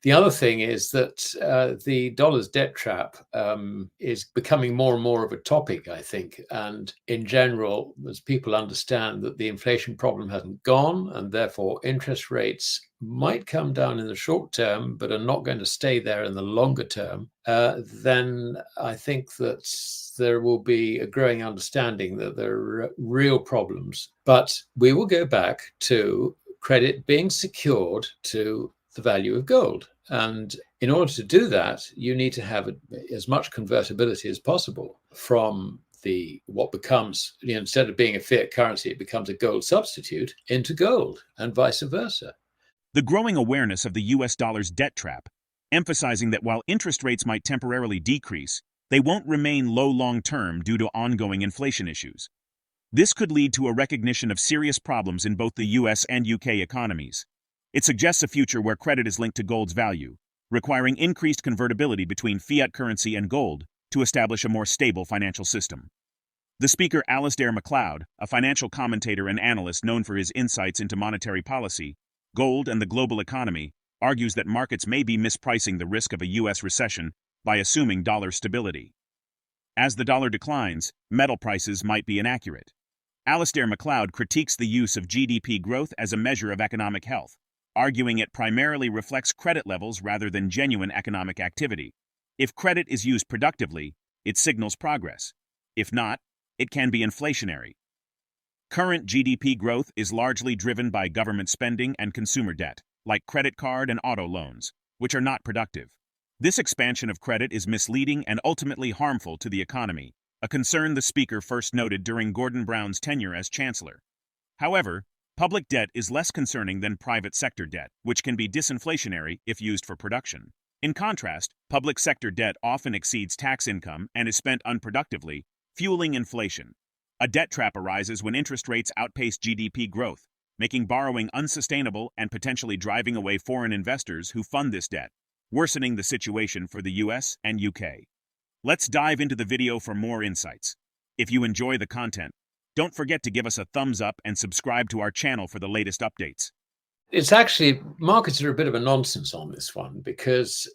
The other thing is that the dollar's debt trap is becoming more and more of a topic, I think. And in general, as people understand that the inflation problem hasn't gone, and therefore interest rates might come down in the short term, but are not going to stay there in the longer term, then I think that there will be a growing understanding that there are real problems. But we will go back to credit being secured to the value of gold. And in order to do that, you need to have as much convertibility as possible from what becomes, instead of being a fiat currency, it becomes a gold substitute into gold, and vice versa. The growing awareness of the US dollar's debt trap, emphasizing that while interest rates might temporarily decrease, they won't remain low long-term due to ongoing inflation issues. This could lead to a recognition of serious problems in both the US and UK economies. It suggests a future where credit is linked to gold's value, requiring increased convertibility between fiat currency and gold to establish a more stable financial system. The speaker, Alasdair Macleod, a financial commentator and analyst known for his insights into monetary policy, gold, and the global economy, argues that markets may be mispricing the risk of a US recession by assuming dollar stability. As the dollar declines, metal prices might be inaccurate. Alasdair Macleod critiques the use of GDP growth as a measure of economic health, arguing it primarily reflects credit levels rather than genuine economic activity. If credit is used productively, it signals progress. If not, it can be inflationary. Current GDP growth is largely driven by government spending and consumer debt, like credit card and auto loans, which are not productive. This expansion of credit is misleading and ultimately harmful to the economy, a concern the speaker first noted during Gordon Brown's tenure as chancellor. However, public debt is less concerning than private sector debt, which can be disinflationary if used for production. In contrast, public sector debt often exceeds tax income and is spent unproductively, fueling inflation. A debt trap arises when interest rates outpace GDP growth, making borrowing unsustainable and potentially driving away foreign investors who fund this debt, worsening the situation for the US and UK. Let's dive into the video for more insights. If you enjoy the content, don't forget to give us a thumbs up and subscribe to our channel for the latest updates. It's actually, markets are a bit of a nonsense on this one because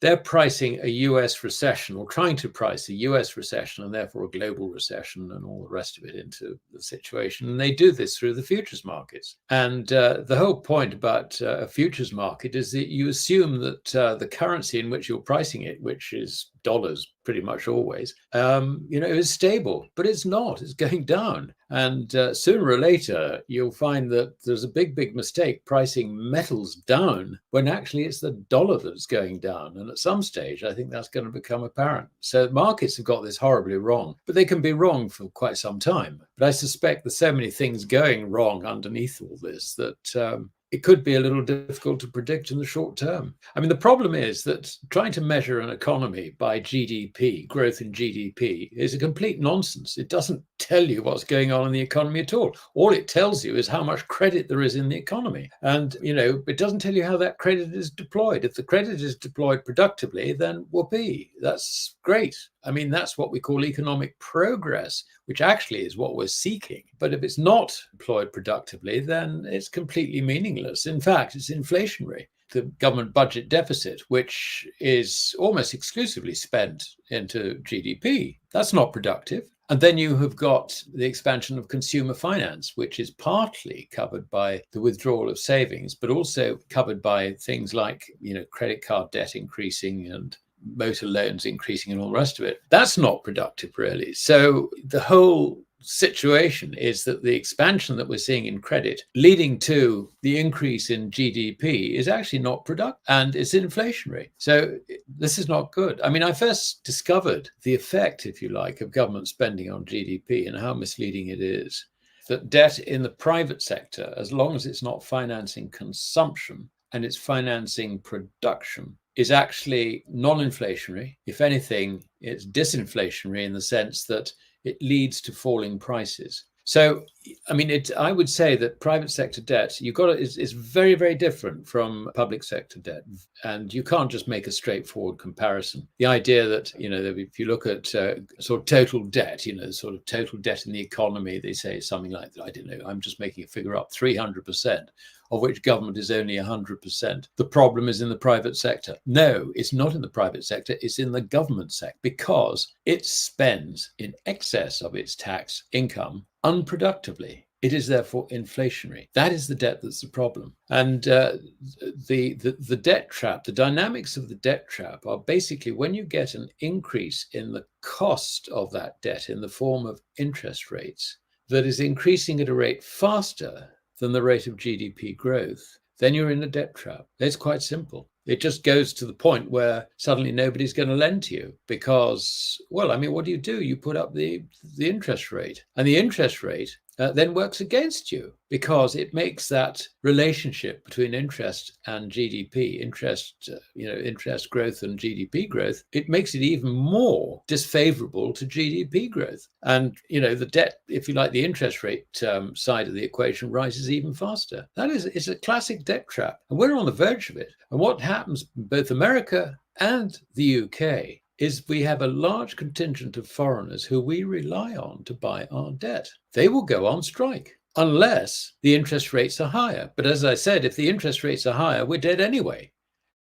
they're pricing a US recession, or trying to price a US recession and therefore a global recession and all the rest of it into the situation. And they do this through the futures markets. And the whole point about a futures market is that you assume that the currency in which you're pricing it, which is dollars pretty much always, is stable, but it's not. It's going down. And sooner or later, you'll find that there's a big mistake pricing metals down when actually it's the dollar that's going down. And at some stage, I think that's going to become apparent. So markets have got this horribly wrong, but they can be wrong for quite some time. But I suspect there's so many things going wrong underneath all this that it could be a little difficult to predict in the short term. I mean, the problem is that trying to measure an economy by GDP, growth in GDP, is a complete nonsense. It doesn't tell you what's going on in the economy at all. All it tells you is how much credit there is in the economy. And, it doesn't tell you how that credit is deployed. If the credit is deployed productively, then whoopee, that's great. I mean, that's what we call economic progress, which actually is what we're seeking. But if it's not employed productively, then it's completely meaningless. In fact, it's inflationary. The government budget deficit, which is almost exclusively spent into GDP, that's not productive. And then you have got the expansion of consumer finance, which is partly covered by the withdrawal of savings, but also covered by things like, credit card debt increasing and motor loans increasing and all the rest of it. That's not productive, really. So the whole situation is that the expansion that we're seeing in credit leading to the increase in GDP is actually not productive, and it's inflationary. So this is not good. I mean, I first discovered the effect, if you like, of government spending on GDP and how misleading it is. That debt in the private sector, as long as it's not financing consumption and it's financing production, is actually non-inflationary. If anything, it's disinflationary in the sense that it leads to falling prices. So, I mean, I would say that private sector debt, is very, very different from public sector debt. And you can't just make a straightforward comparison. The idea that, if you look at sort of total debt, sort of total debt in the economy, they say something like, I don't know, I'm just making a figure up, 300%. of which government is only 100%. The problem is in the private sector. No, it's not in the private sector, it's in the government sector, because it spends in excess of its tax income unproductively. It is therefore inflationary. That is the debt that's the problem. And the debt trap, the dynamics of the debt trap are basically when you get an increase in the cost of that debt in the form of interest rates that is increasing at a rate faster than the rate of GDP growth, then you're in a debt trap. It's quite simple. It just goes to the point where suddenly nobody's going to lend to you because, well, I mean, what do? You put up the interest rate, and the interest rate then works against you because it makes that relationship between interest and GDP, interest growth and GDP growth, it makes it even more disfavorable to GDP growth. And, the debt, if you like, the interest rate side of the equation rises even faster. It's a classic debt trap. And we're on the verge of it. And what happens in both America and the UK is we have a large contingent of foreigners who we rely on to buy our debt. They will go on strike unless the interest rates are higher. But as I said, if the interest rates are higher, we're dead anyway.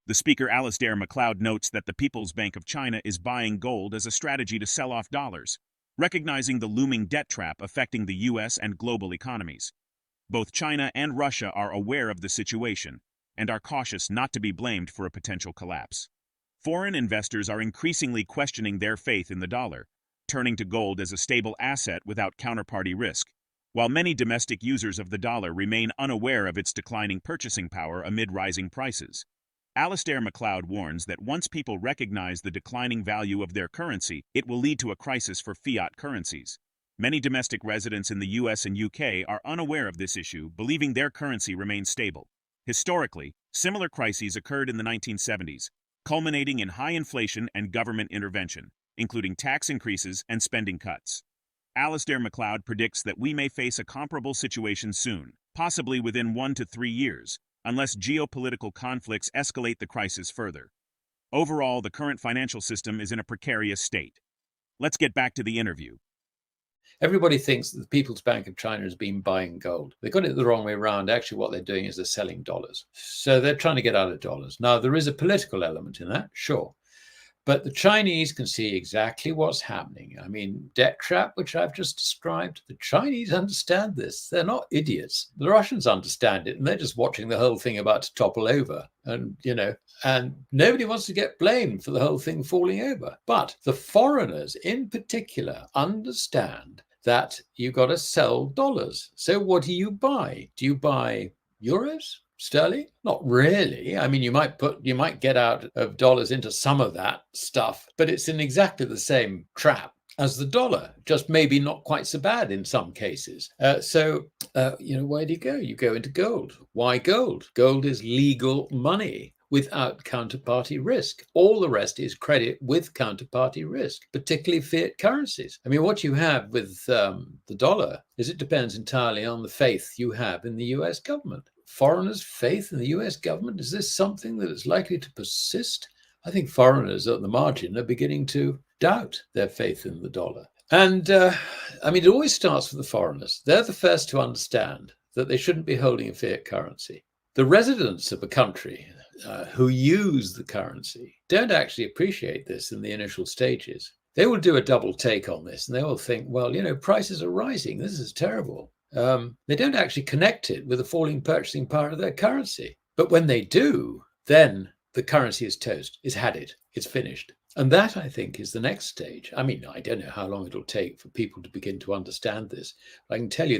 The speaker, Alasdair Macleod, notes that the People's Bank of China is buying gold as a strategy to sell off dollars, recognizing the looming debt trap affecting the U.S. and global economies. Both China and Russia are aware of the situation and are cautious not to be blamed for a potential collapse. Foreign investors are increasingly questioning their faith in the dollar, turning to gold as a stable asset without counterparty risk, while many domestic users of the dollar remain unaware of its declining purchasing power amid rising prices. Alasdair Macleod warns that once people recognize the declining value of their currency, it will lead to a crisis for fiat currencies. Many domestic residents in the US and UK are unaware of this issue, believing their currency remains stable. Historically, similar crises occurred in the 1970s, culminating in high inflation and government intervention, including tax increases and spending cuts. Alasdair Macleod predicts that we may face a comparable situation soon, possibly within 1 to 3 years, unless geopolitical conflicts escalate the crisis further. Overall, the current financial system is in a precarious state. Let's get back to the interview. Everybody thinks that the People's Bank of China has been buying gold. They got it the wrong way around. Actually, what they're doing is they're selling dollars. So they're trying to get out of dollars. Now, there is a political element in that, sure. But the Chinese can see exactly what's happening. I mean, debt trap, which I've just described, the Chinese understand this. They're not idiots. The Russians understand it, and they're just watching the whole thing about to topple over. And, and nobody wants to get blamed for the whole thing falling over. But the foreigners in particular understand that you've got to sell dollars. So what do you buy? Do you buy euros? Sterling? Not really. I mean, you might get out of dollars into some of that stuff, but it's in exactly the same trap as the dollar, just maybe not quite so bad in some cases. So where do you go? You go into gold. Why gold? Gold is legal money without counterparty risk. All the rest is credit with counterparty risk, particularly fiat currencies. I mean, what you have with the dollar is it depends entirely on the faith you have in the US government. Foreigners' faith in the US government, is this something that is likely to persist? I think foreigners at the margin are beginning to doubt their faith in the dollar. And it always starts with the foreigners. They're the first to understand that they shouldn't be holding a fiat currency. The residents of a country who use the currency don't actually appreciate this in the initial stages. They will do a double take on this and they will think, well, prices are rising. This is terrible. They don't actually connect it with the falling purchasing power of their currency. But when they do, then the currency is toast, it's had it, it's finished. And that, I think, is the next stage. I mean, I don't know how long it'll take for people to begin to understand this. But I can tell you,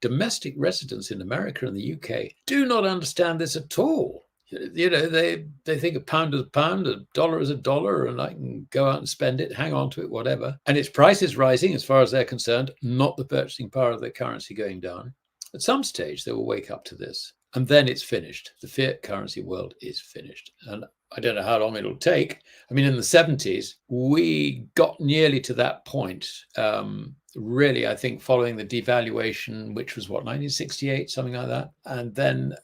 domestic residents in America and the UK do not understand this at all. They think a pound is a pound, a dollar is a dollar, and I can go out and spend it, hang on to it, whatever. And its price is rising as far as they're concerned, not the purchasing power of their currency going down. At some stage, they will wake up to this. And then it's finished. The fiat currency world is finished. And I don't know how long it'll take. I mean, in the 70s, we got nearly to that point. Really, I think, following the devaluation, which was 1968, something like that. And then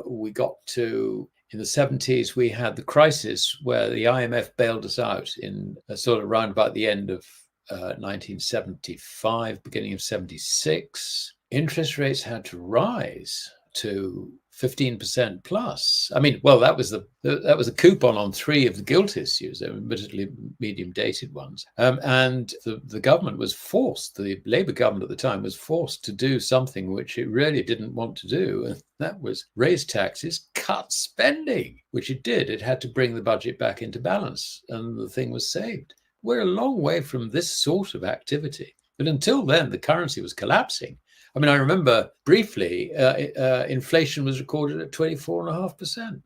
we got to, in the 70s, we had the crisis where the IMF bailed us out in sort of around about the end of 1975, beginning of 76. interest rates had to rise to 15% plus. I mean, well, that was a coupon on 3 of the gilt issues, admittedly medium dated ones, and the government was forced. The Labour government at the time was forced to do something which it really didn't want to do, and that was raise taxes, cut spending, which it did. It had to bring the budget back into balance, and the thing was saved. We're a long way from this sort of activity, but until then, the currency was collapsing. I mean, I remember briefly, inflation was recorded at 24.5%.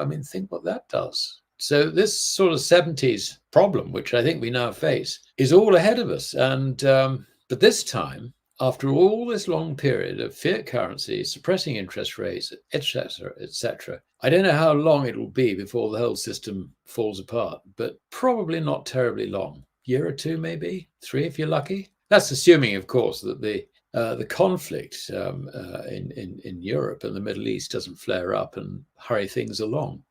I mean, think what that does. So this sort of 70s problem, which I think we now face, is all ahead of us. And but this time, after all this long period of fiat currency suppressing interest rates, etc., I don't know how long it will be before the whole system falls apart, but probably not terribly long. Year or two, maybe 3 if you're lucky. That's assuming, of course, that the conflict in Europe and the Middle East doesn't flare up and hurry things along.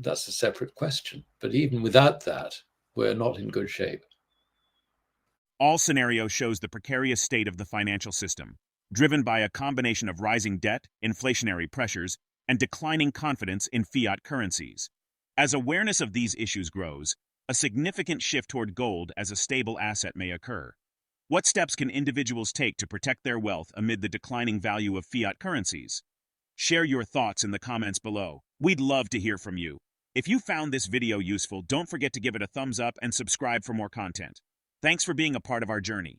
That's a separate question. But even without that, we're not in good shape. All scenario shows the precarious state of the financial system, driven by a combination of rising debt, inflationary pressures, and declining confidence in fiat currencies. As awareness of these issues grows, a significant shift toward gold as a stable asset may occur. What steps can individuals take to protect their wealth amid the declining value of fiat currencies? Share your thoughts in the comments below. We'd love to hear from you. If you found this video useful, don't forget to give it a thumbs up and subscribe for more content. Thanks for being a part of our journey.